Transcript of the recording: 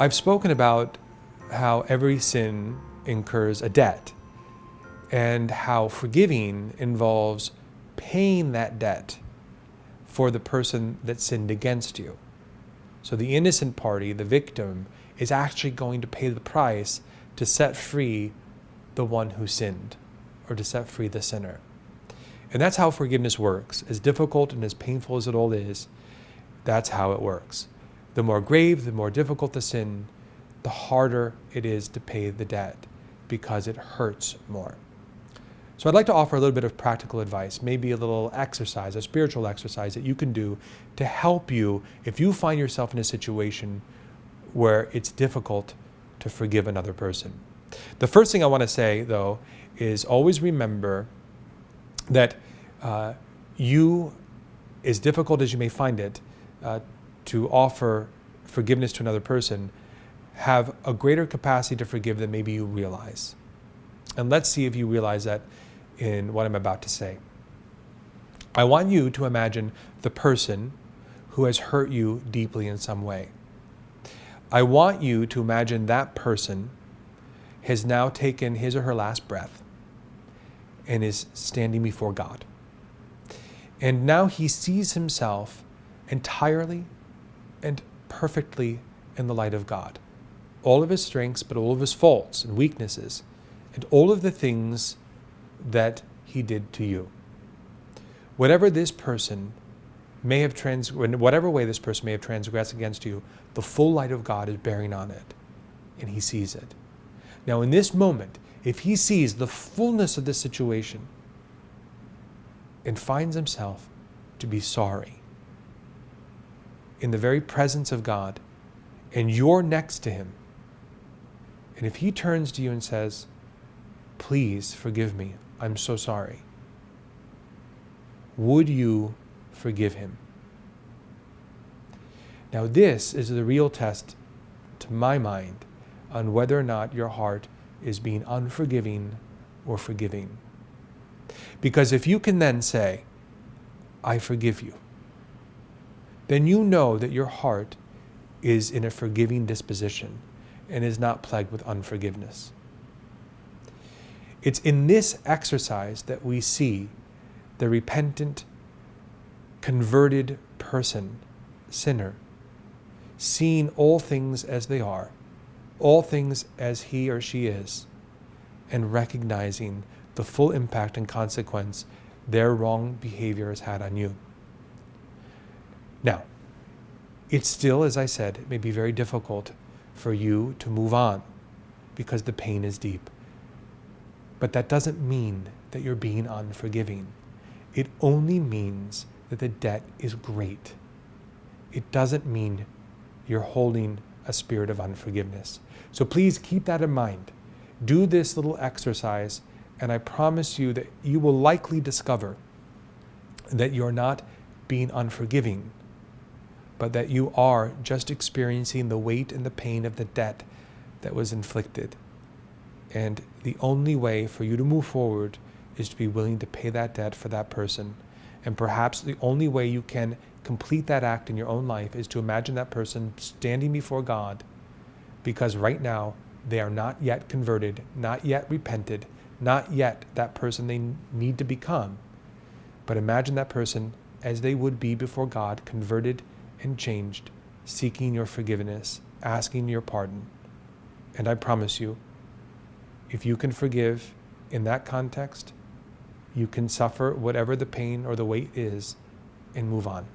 I've spoken about how every sin incurs a debt, and how forgiving involves paying that debt for the person that sinned against you. So the innocent party, the victim, is actually going to pay the price to set free the one who sinned, or to set free the sinner. And that's how forgiveness works. As difficult and as painful as it all is, that's how it works. The more grave, the more difficult the sin, the harder it is to pay the debt, because it hurts more. So I'd like to offer a little bit of practical advice, maybe a little exercise, a spiritual exercise that you can do to help you if you find yourself in a situation where it's difficult to forgive another person. The first thing I want to say, though, is always remember that you, as difficult as you may find it, to offer forgiveness to another person, have a greater capacity to forgive than maybe you realize. And let's see if you realize that in what I'm about to say. I want you to imagine the person who has hurt you deeply in some way. I want you to imagine that person has now taken his or her last breath and is standing before God. And now he sees himself entirely and perfectly in the light of God. All of his strengths, but all of his faults and weaknesses, and all of the things that he did to you. Whatever this person may have whatever way this person may have transgressed against you, the full light of God is bearing on it, and he sees it. Now, in this moment, if he sees the fullness of the situation and finds himself to be sorry in the very presence of God, and you're next to him, and if he turns to you and says, "Please forgive me, I'm so sorry," would you forgive him? Now, this is the real test, to my mind, on whether or not your heart is being unforgiving or forgiving. Because if you can then say, "I forgive you," then you know that your heart is in a forgiving disposition and is not plagued with unforgiveness. It's in this exercise that we see the repentant, converted person, sinner, seeing all things as they are, all things as he or she is, and recognizing the full impact and consequence their wrong behavior has had on you. Now, it's still, as I said, it may be very difficult for you to move on because the pain is deep. But that doesn't mean that you're being unforgiving. It only means that the debt is great. It doesn't mean you're holding a spirit of unforgiveness. So please keep that in mind. Do this little exercise, and I promise you that you will likely discover that you're not being unforgiving, but that you are just experiencing the weight and the pain of the debt that was inflicted. And the only way for you to move forward is to be willing to pay that debt for that person. And perhaps the only way you can complete that act in your own life is to imagine that person standing before God, because right now they are not yet converted, not yet repented, not yet that person they need to become. But imagine that person as they would be before God, converted and changed, seeking your forgiveness, asking your pardon. And I promise you, if you can forgive in that context, you can suffer whatever the pain or the weight is and move on.